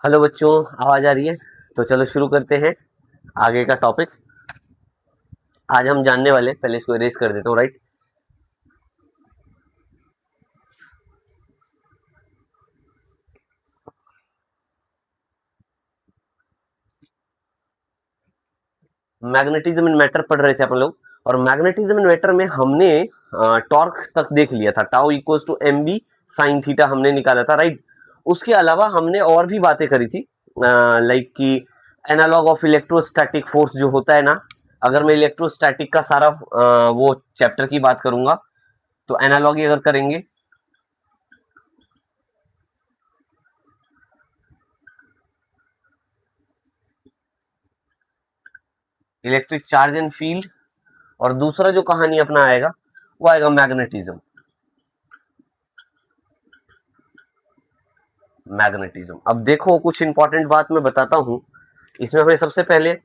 Hello बच्चों, आवाज आ रही है? तो चलो शुरू करते हैं आगे का टॉपिक। आज हम जानने वाले, पहले इसको इरेज कर देता हूँ, राइट। मैग्नेटिज्म इन मैटर पढ़ रहे थे अपन लोग, और मैग्नेटिज्म इन मैटर में हमने टॉर्क तक देख लिया था। Tau equals to m b sine theta हमने निकाला था, राइट। उसके अलावा हमने और भी बातें करी थी, लाइक कि एनालॉग ऑफ इलेक्ट्रोस्टैटिक फोर्स जो होता है ना। अगर मैं इलेक्ट्रोस्टैटिक का सारा वो चैप्टर की बात करूंगा, तो एनालॉगी अगर करेंगे, इलेक्ट्रिक चार्ज एंड फील्ड, और दूसरा जो कहानी अपना आएगा वो आएगा मैग्नेटिज्म। मैग्नेटिज्म, अब देखो कुछ इंपॉर्टेंट बात मैं बताता हूं। इसमें हमें सबसे पहले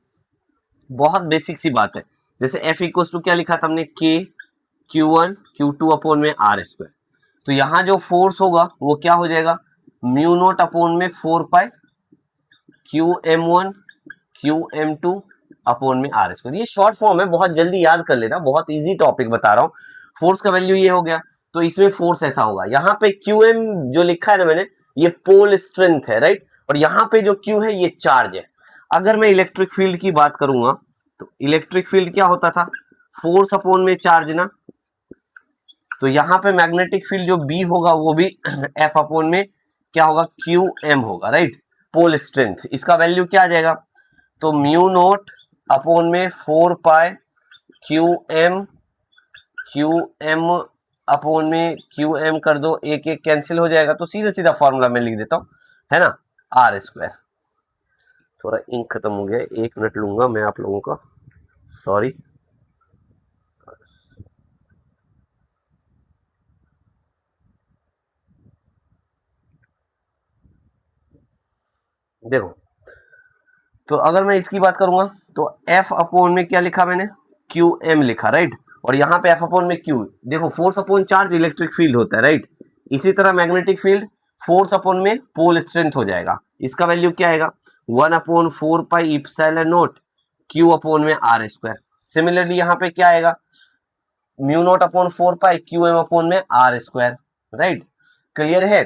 बहुत बेसिक सी बात है, जैसे एफ इक्वल्स टू क्या लिखा था हमने, के Q1 Q2 अपॉन में आर स्क्वायर। तो यहां जो फोर्स होगा वो क्या हो जाएगा, म्यू नोट अपॉन में 4 पाई QM1 QM2 अपॉन में आर स्क्वायर। ये शॉर्ट फॉर्म है, बहुत जल्दी याद कर लेना, बहुत इजी टॉपिक बता रहा हूँ। फोर्स का वैल्यू ये हो गया, तो इसमें फोर्स ऐसा होगा। यहाँ पे QM जो लिखा है ना मैंने, ये पोल स्ट्रेंथ है, राइट। और यहाँ पे जो Q है ये चार्ज है। अगर मैं इलेक्ट्रिक फील्ड की बात करूंगा, तो इलेक्ट्रिक फील्ड क्या होता था, फोर्स अपॉन में चार्ज ना। तो यहाँ पे मैग्नेटिक फील्ड जो बी होगा वो भी एफ अपॉन में क्या होगा, QM होगा, राइट। पोल स्ट्रेंथ, इसका वैल्यू क्या आ जाएगा, तो म्यू नोट अपॉन में 4 पाई क्यू एम अपॉन में QM कर दो, एक एक कैंसिल हो जाएगा, तो सीधा सीधा फॉर्मूला में लिख देता हूं, है ना, आर स्क्वायर। थोड़ा इंक खत्म हो गया, 1 मिनट लूंगा मैं आप लोगों का, सॉरी। देखो, तो अगर मैं इसकी बात करूंगा, तो एफ अपॉन में क्या लिखा मैंने, QM लिखा, राइट। और यहाँ पे एफ अपॉन में Q, देखो force upon charge electric field होता है, राइट। इसी तरह मैग्नेटिक फील्ड फोर्स अपॉन में पोल स्ट्रेंथ हो जाएगा। इसका वैल्यू क्या आएगा, 1/4 पाई इप्सिलॉन नोट Q अपॉन में आर स्क्वायर। सिमिलरली यहाँ पे क्या आएगा, म्यू नोट अपॉन 4 पाई QM अपॉन में आर स्क्वायर, राइट। क्लियर है।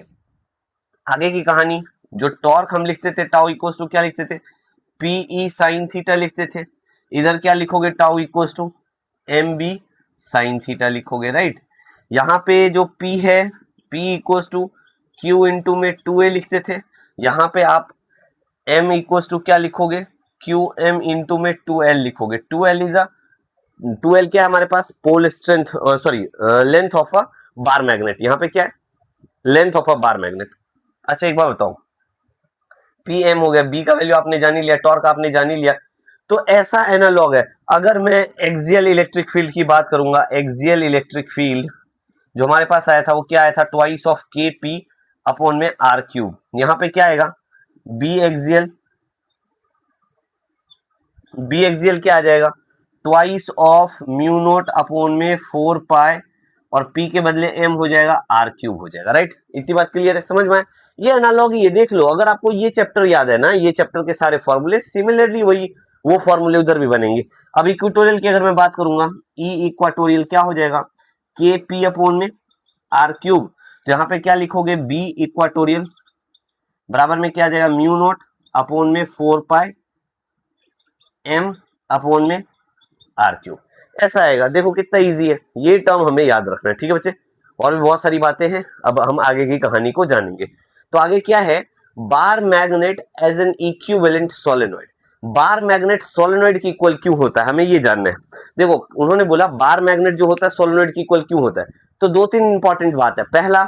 आगे की कहानी, जो टॉर्क हम लिखते थे टाउ इक्वल्स टू क्या लिखते थे, पीई साइन थीटा लिखते थे। इधर क्या लिखोगे, tau equals to m b sine theta लिखोगे, राइट। यहाँ पे जो P है, P equals to Q into में 2A लिखते थे। यहाँ पे आप M इक्वल्स टू क्या लिखोगे, QM इंटू में 2L लिखोगे। 2L इज 2L क्या है हमारे पास, pole strength, sorry length of a bar magnet. यहाँ पे क्या है, length of a bar magnet. अच्छा एक बार बताओ, PM हो गया, B का वैल्यू आपने जान ही लिया, टॉर्क आपने जान ही लिया। तो ऐसा एनालॉग है। अगर मैं एक्सियल इलेक्ट्रिक फील्ड की बात करूंगा, एक्सियल इलेक्ट्रिक फील्ड जो हमारे पास आया था वो क्या आया था, ट्वाइस ऑफ KP अपॉन में आर क्यूब। यहां पे क्या आएगा, बी एक्सियल क्या आ जाएगा, twice of mu naught upon में 4 पाई, और P के बदले M हो जाएगा, आर क्यूब हो जाएगा, राइट। इतनी बात क्लियर है, समझ में आया? ये एनालॉगी, ये देख लो, अगर आपको ये चैप्टर याद है ना, ये चैप्टर के सारे फॉर्मूले सिमिलरली वही वो फॉर्मूले उधर भी बनेंगे। अब इक्वेटोरियल की अगर मैं बात करूंगा, ई इक्वाटोरियल क्या हो जाएगा, KP अपॉन में आर क्यूब। तो यहाँ पे क्या लिखोगे, बी इक्वाटोरियल बराबर में क्या आ जाएगा, म्यू नोट अपॉन में 4 पाई M अपॉन में आर क्यूब। ऐसा आएगा, देखो कितना इजी है, ये टर्म हमें याद रखना है, ठीक है बच्चे। और भी बहुत सारी बातें हैं, अब हम आगे की कहानी को जानेंगे। तो आगे क्या है, bar magnet as an equivalent solenoid. Bar magnet solenoid की इक्वल क्यों होता है, हमें ये जानना है। देखो उन्होंने बोला बार मैग्नेट जो होता है सोलेनोइड की इक्वल क्यों होता है, तो 2-3 इंपॉर्टेंट बात है। पहला,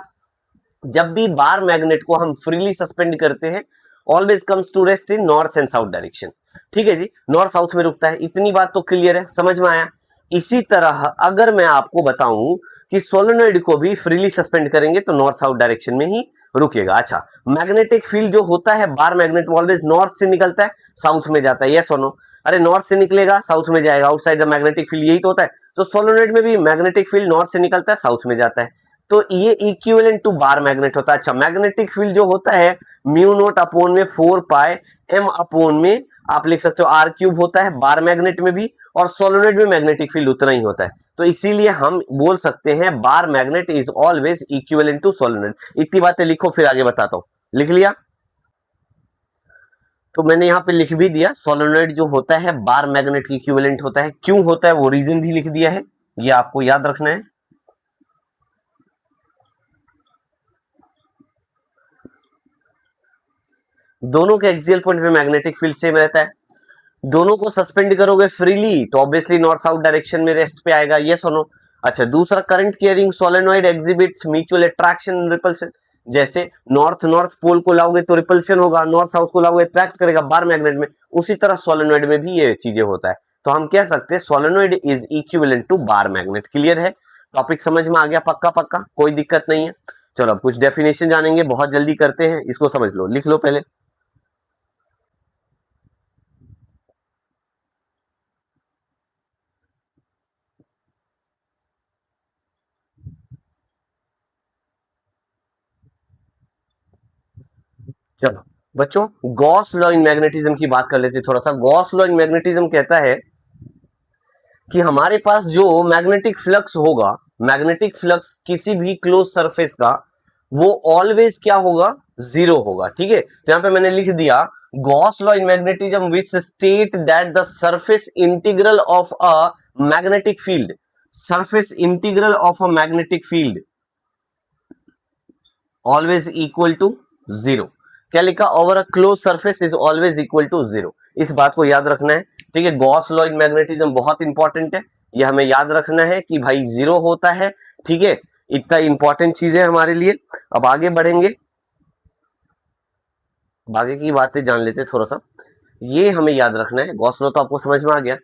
जब भी बार मैग्नेट को हम फ्रीली सस्पेंड करते हैं, always comes to rest in north and south direction. ठीक है जी, नॉर्थ साउथ में रुकता है, इतनी बात तो क्लियर है, समझ में आया। इसी तरह अगर मैं आपको बताऊं कि सोलेनोइड को भी फ्रीली सस्पेंड करेंगे तो नॉर्थ साउथ डायरेक्शन में ही रुकेगा। अच्छा, मैग्नेटिक फील्ड जो होता है बार मैग्नेट ऑलवेज नॉर्थ से निकलता है, साउथ में जाता है, यस और नो। अरे नॉर्थ से निकलेगा साउथ में जाएगा, आउटसाइड द मैग्नेटिक फील्ड, यही तो होता है। तो सोलेनोइड में भी मैग्नेटिक फील्ड नॉर्थ से निकलता है, साउथ में जाता है, तो ये इक्विवेलेंट टू बार मैग्नेट होता है। अच्छा, मैग्नेटिक फील्ड जो होता है म्यू नोट अपोन में 4 पाई एम अपोन में आप लिख सकते हो आर क्यूब होता है बार मैग्नेट में भी, और सोलोनॉइड में मैग्नेटिक फील्ड उतना ही होता है। तो इसीलिए हम बोल सकते हैं bar magnet is always equivalent to solenoid. इतनी बातें लिखो फिर आगे बताता हूं। लिख लिया? तो मैंने यहां पे लिख भी दिया, सोलोनॉइड जो होता है बार मैग्नेट की इक्विवेलेंट होता है। क्यों होता है वो रीजन भी लिख दिया है, ये आपको याद रखना है। दोनों के एक्सियल पॉइंट पे मैग्नेटिक फील्ड सेम रहता है। दोनों को सस्पेंड करोगे फ्रीली तो ऑब्वियसली नॉर्थ साउथ डायरेक्शन में रेस्ट पे आएगा, ये सुनो। अच्छा, दूसरा, current carrying solenoid exhibits mutual attraction and repulsion. जैसे नॉर्थ नॉर्थ पोल को लाओगे तो रिपल्शन होगा, नॉर्थ साउथ को लाओगे अट्रैक्ट करेगा बार मैग्नेट में, उसी तरह सोलेनॉइड में भी ये चीजें होता है। तो हम कह सकते हैं solenoid is equivalent to bar magnet. Clear है? टॉपिक समझ में आ गया? पक्का पक्का, कोई दिक्कत नहीं है। चलो अब कुछ डेफिनेशन जानेंगे, बहुत जल्दी करते हैं, इसको समझ लो, लिख लो पहले। चलो बच्चों, गॉस लॉ इन मैग्नेटिज्म की बात कर लेते हैं थोड़ा सा। गॉस लॉ इन मैग्नेटिज्म कहता है कि हमारे पास जो मैग्नेटिक फ्लक्स होगा, मैग्नेटिक फ्लक्स किसी भी क्लोज सरफेस का, वो ऑलवेज क्या होगा? जीरो होगा। ठीक है, तो यहां पे मैंने लिख दिया Gauss law in magnetism which state that the surface integral of a magnetic field, surface integral of a magnetic field always equal to zero. क्या लिखा? Over a close surface is always equal to zero. इस बात को याद रखना है। ठीक है, गॉस लॉ इन मैग्नेटिज्म बहुत इंपॉर्टेंट है, ये हमें याद रखना है कि भाई जीरो होता है। ठीक है, इतना इंपॉर्टेंट चीज है हमारे लिए। अब आगे बढ़ेंगे, आगे की बातें जान लेते हैं थोड़ा सा। ये हमें याद रखना है, गॉस लॉ तो आपको समझ में आ गया।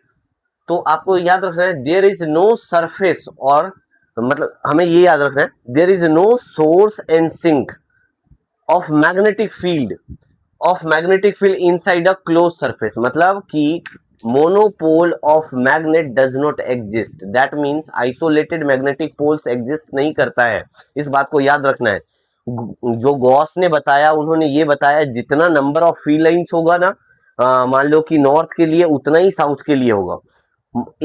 तो आपको याद रखना है देयर इज नो सरफेस, और मतलब हमें ये याद रखना है there is no source and sink of magnetic field, of magnetic field inside a close surface. मतलब कि monopole of magnet does not exist, that means isolated magnetic poles exist नहीं करता है। इस बात को याद रखना है। जो गॉस ने बताया, उन्होंने ये बताया जितना नंबर ऑफ फील्ड लाइंस होगा ना, मान लो कि नॉर्थ के लिए उतना ही साउथ के लिए होगा।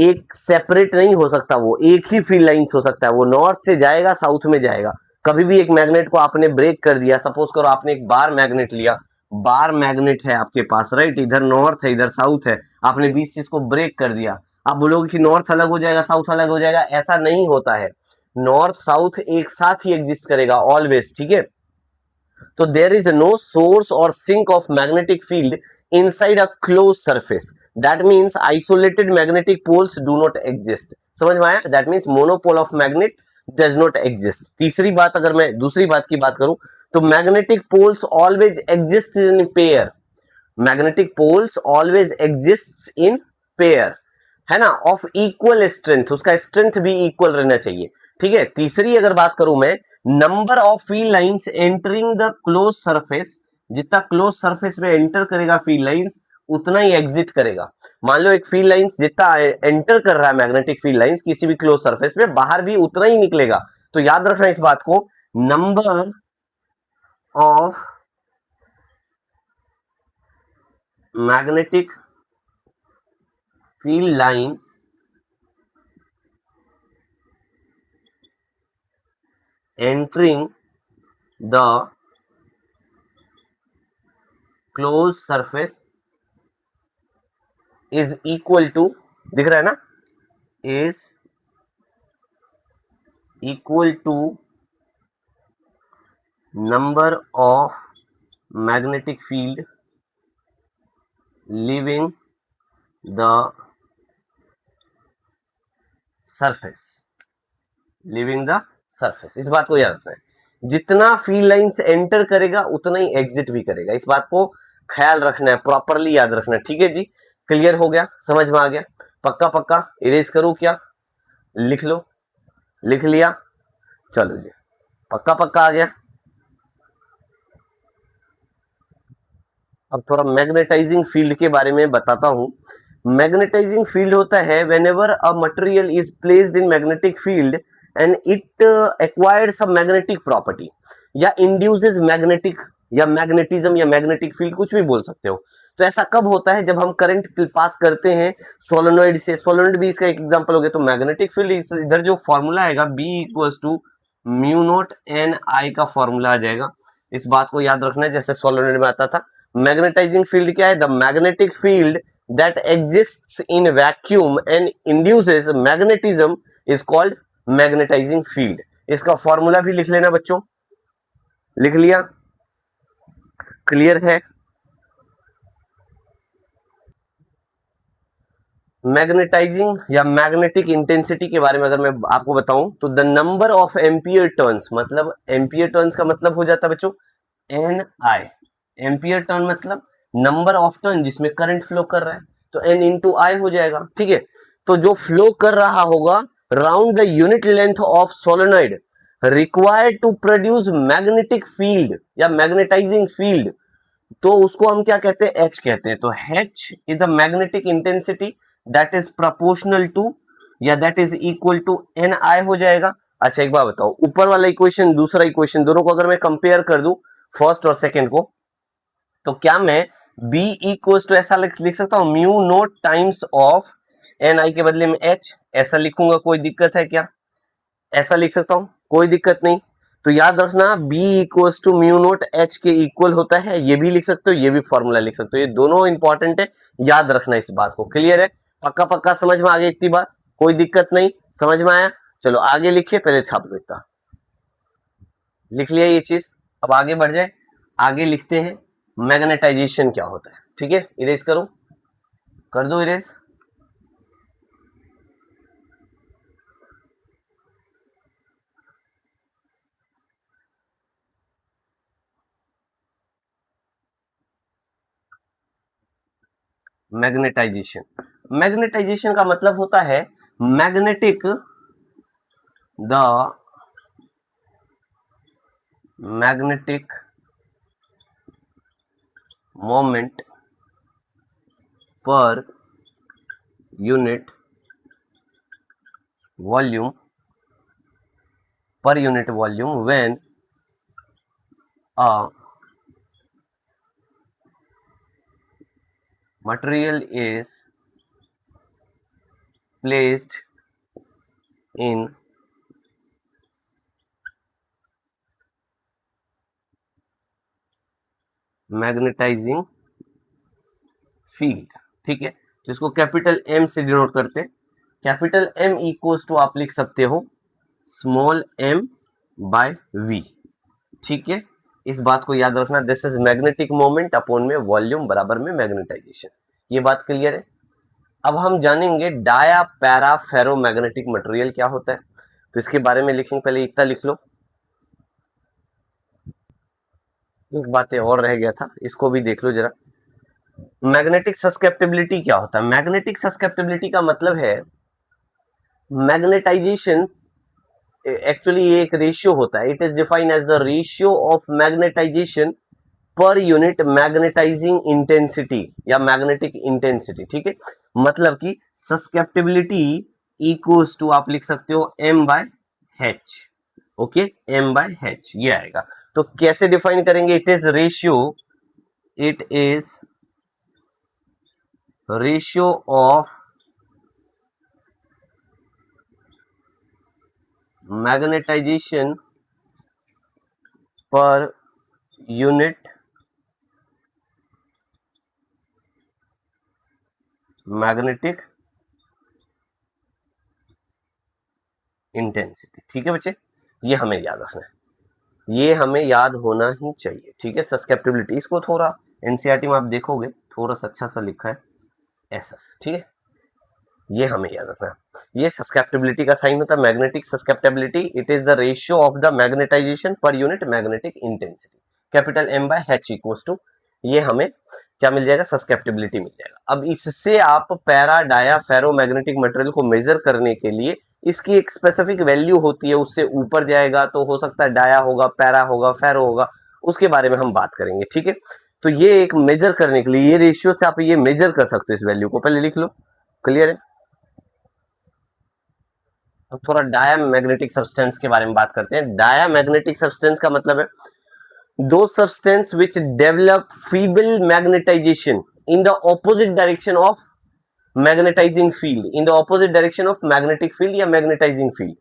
एक सेपरेट नहीं हो सकता, वो एक ही फील्ड लाइंस हो सकता है। वो नॉर्थ से जाएगा साउथ में जाएगा। कभी भी एक मैग्नेट को आपने ब्रेक कर दिया, सपोज करो आपने एक बार मैग्नेट लिया, बार मैग्नेट है आपके पास, राइट, इधर नॉर्थ है इधर साउथ है, आपने बीच से इसको ब्रेक कर दिया। आप बोलोगे कि नॉर्थ अलग हो जाएगा साउथ अलग हो जाएगा, ऐसा नहीं होता है। नॉर्थ साउथ एक साथ ही एग्जिस्ट करेगा ऑलवेज। ठीक है, तो देयर इज नो सोर्स और sink of magnetic field inside a close surface, that means isolated magnetic poles do not exist. समझ में आया? That means monopole of magnet does not exist. तीसरी बात, अगर मैं दूसरी बात की बात करूं, तो magnetic poles always exist in pair, magnetic poles always exist in pair, है ना, ऑफ इक्वल स्ट्रेंथ, उसका स्ट्रेंथ भी इक्वल रहना चाहिए। ठीक है, तीसरी अगर बात करूं मैं, number of field lines entering the close surface, जितना क्लोज सरफेस में एंटर करेगा फील्ड लाइंस, उतना ही एग्जिट करेगा। मान लो एक फील्ड लाइंस जितना एंटर कर रहा है, मैग्नेटिक फील्ड लाइंस किसी भी क्लोज सरफेस में, बाहर भी उतना ही निकलेगा। तो याद रखना इस बात को, number of magnetic field lines entering the closed surface is equal to, दिख रहा है ना, is equal to number of magnetic field leaving the surface, leaving the surface. इस बात को याद रखना है, जितना फील्ड लाइंस एंटर करेगा उतना ही एग्जिट भी करेगा। इस बात को ख्याल रखना है, प्रॉपरली याद रखना है। ठीक है जी, क्लियर हो गया, समझ में आ गया? पक्का पक्का, इरेज करूं क्या? लिख लो, लिख लिया? चलो जी, पक्का पक्का आ गया। अब थोड़ा मैग्नेटाइजिंग फील्ड के बारे में बताता हूं। मैग्नेटाइजिंग फील्ड होता है whenever a material is placed in magnetic field and it acquires some magnetic property या induces magnetic या मैग्नेटिज्म या मैग्नेटिक फील्ड, कुछ भी बोल सकते हो। तो ऐसा कब होता है, जब हम करंट पास करते हैं सोलेनोइड से। सोलेनोइड भी इसका एक एग्जांपल हो गया। तो मैग्नेटिक फील्ड इधर जो फॉर्मूला आएगा B equals to mu naught N I का फॉर्मूला आ जाएगा। इस बात को याद रखना है जैसे सोलेनोइड में आता था। मैग्नेटाइजिंग फील्ड क्या है, the magnetic field that exists in vacuum and induces magnetism is called magnetising field. इसका फॉर्मूला भी लिख लेना बच्चों, लिख लिया, क्लियर है। मैग्नेटाइजिंग या मैग्नेटिक इंटेंसिटी के बारे में अगर मैं आपको बताऊं तो the number of ampere turns, मतलब एम्पियर टर्न्स का मतलब हो जाता है बच्चों एन आई। एम्पियर टर्न मतलब नंबर ऑफ टर्न जिसमें करंट फ्लो कर रहा है, तो एन इंटू आई हो जाएगा, ठीक है। तो जो फ्लो कर रहा होगा round the unit length of solenoid required to produce magnetic field या मैग्नेटाइजिंग फील्ड, तो उसको हम क्या कहते हैं, एच कहते हैं। तो H is the magnetic intensity that is proportional to या that is equal to N I हो जाएगा। अच्छा एक बात बताओ, ऊपर वाला इक्वेशन दूसरा इक्वेशन दोनों को अगर मैं कंपेयर कर दूं फर्स्ट और सेकंड को, तो क्या मैं B इक्वल टू ऐसा लिख सकता हूं mu naught times of N I के बदले में एच, ऐसा लिखूंगा, कोई दिक्कत है क्या? ऐसा लिख सकता हूं, कोई दिक्कत नहीं। तो याद रखना B equals to mu naught h के इक्वल होता है, ये भी लिख सकते हो, ये भी फॉर्मूला लिख सकते हो, ये दोनों इंपॉर्टेंट है, याद रखना इस बात को। क्लियर है, पक्का पक्का समझ में आ गई इतनी बात, कोई दिक्कत नहीं, समझ में आया? चलो आगे लिखिए, पहले छाप देता, लिख लिया ये चीज। अब आगे बढ़ जाए, आगे लिखते हैं मैग्नेटाइजेशन क्या होता है। ठीक है, इरेज करो, कर दो इरेज। मैग्नेटाइजेशन, मैग्नेटाइजेशन का मतलब होता है magnetic, the magnetic moment per unit volume, per unit volume when a material is placed in magnetising field. ठीक है, तो इसको कैपिटल एम से डिनोट करते हैं। कैपिटल एम इक्वल्स टू आप लिख सकते हो स्मॉल एम बाय वी। ठीक है, इस बात को याद रखना, this is magnetic moment upon में वॉल्यूम बराबर में मैग्नेटाइजेशन। ये बात क्लियर है। अब हम जानेंगे डाया पैरा फेरोमैग्नेटिक मटेरियल क्या होता है, तो इसके बारे में लिखेंगे। पहले इतना लिख लो, एक बातें और रह गया था, इसको भी देख लो जरा। मैग्नेटिक सस्केप्टिबिलिटी क्या होता है? मैग्नेटिक सस्केप्टिबिलिटी का मतलब है मैग्नेटाइजेशन, एक्चुअली ये एक रेशियो होता है। It is defined as the ratio of magnetisation per unit magnetising intensity या मैग्नेटिक इंटेंसिटी। ठीक है, मतलब कि सस्केप्टिबिलिटी इक्वल्स टू आप लिख सकते हो m by h. Okay, m by h ये आएगा। तो कैसे डिफाइन करेंगे? It is ratio, it is ratio of magnetisation per unit magnetic intensity. ठीक है बच्चे, ये हमें याद रखना है, ये हमें याद होना ही चाहिए। ठीक है, सस्केप्टिबिलिटी, इसको थोड़ा एनसीईआरटी में आप देखोगे थोड़ा सा अच्छा सा लिखा है ऐसा। ठीक है, ये हमें याद रखना है। ये सस्केप्टिबिलिटी का साइन होता है, magnetic susceptibility. It is the ratio of the magnetization per unit magnetic intensity, capital M by H equals to, ये हमें क्या मिल जाएगा? सस्केप्टिबिलिटी मिल जाएगा। अब इससे आप पैरा डाया फेरोमैग्नेटिक मटेरियल को मेजर करने के लिए इसकी एक स्पेसिफिक वैल्यू होती है, उससे ऊपर जाएगा तो हो सकता है डाया होगा, पैरा होगा, फेरो होगा, उसके बारे में हम बात करेंगे। ठीक है, तो ये एक मेजर करने के लिए ये रेशियो से आप ये मेजर कर सकते हो, इस वैल्यू को पहले लिख लो। क्लियर है? अब थोड़ा डाया मैग्नेटिक सब्सटेंस के बारे में बात करते हैं। डाया मैग्नेटिक सब्सटेंस का मतलब है those substance which develop feeble magnetization in the opposite direction of magnetizing field, in the opposite direction of magnetic field या magnetizing field,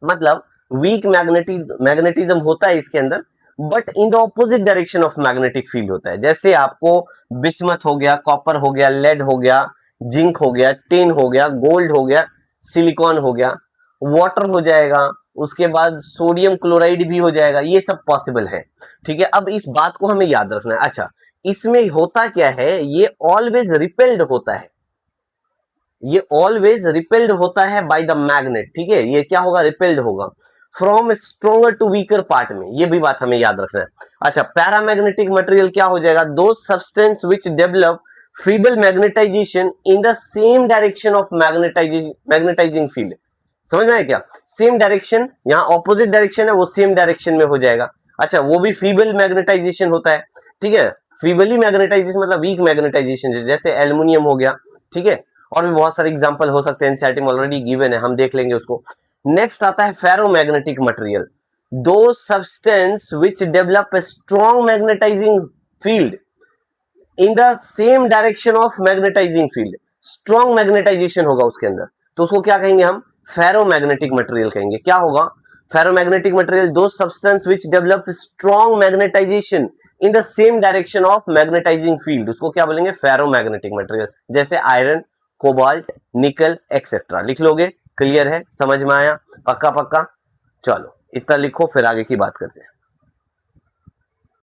मतलब वीक मैग्नेटिज्म होता है इसके अंदर, but in the opposite direction of magnetic field होता है। जैसे आपको बिस्मथ हो गया, कॉपर हो गया, लेड हो गया, जिंक हो गया, टिन हो गया, गोल्ड हो गया, सिलिकॉन हो गया, वाटर हो जाएगा, उसके बाद सोडियम क्लोराइड भी हो जाएगा, ये सब पॉसिबल है। ठीक है, अब इस बात को हमें याद रखना है। अच्छा, इसमें होता क्या है, ये ऑलवेज रिपेल्ड होता है, ये ऑलवेज रिपेल्ड होता है बाय द मैग्नेट। ठीक है, ये क्या होगा, रिपेल्ड होगा from stronger to weaker part में, ये भी बात हमें याद रखना है। अच्छा, पैरामैग्नेटिक मटेरियल क्या हो जाएगा, those substance which develop feeble magnetisation in the same direction of magnetising field. समझ में आया क्या, सेम डायरेक्शन, यहाँ ऑपोजिट डायरेक्शन है, वो सेम डायरेक्शन में हो जाएगा। अच्छा, वो भी फीबल मैग्नेटाइजेशन होता है। ठीक है, फीबली मैग्नेटाइजेशन मतलब वीक मैग्नेटाइजेशन, जैसे एल्युमिनियम हो गया। ठीक है, और भी बहुत सारे एग्जांपल हो सकते हैं, एनसीईआरटी में ऑलरेडी गिवन है, हम देख लेंगे उसको। नेक्स्ट आता है ferromagnetic material, those substance which develop a strong magnetising field in the same direction of magnetising field. Strong magnetisation होगा उसके अंदर, तो उसको क्या कहेंगे हम, फेरोमैग्नेटिक मटेरियल कहेंगे। क्या होगा, ferromagnetic material those substance which develop strong magnetisation in the same direction of magnetising field, उसको क्या बोलेंगे, फेरोमैग्नेटिक मटेरियल। जैसे आयरन, कोबाल्ट, निकल एक्सेट्रा। लिख लोगे, क्लियर है, समझ में आया, पक्का पक्का। चलो इतना लिखो, फिर आगे की बात करते हैं।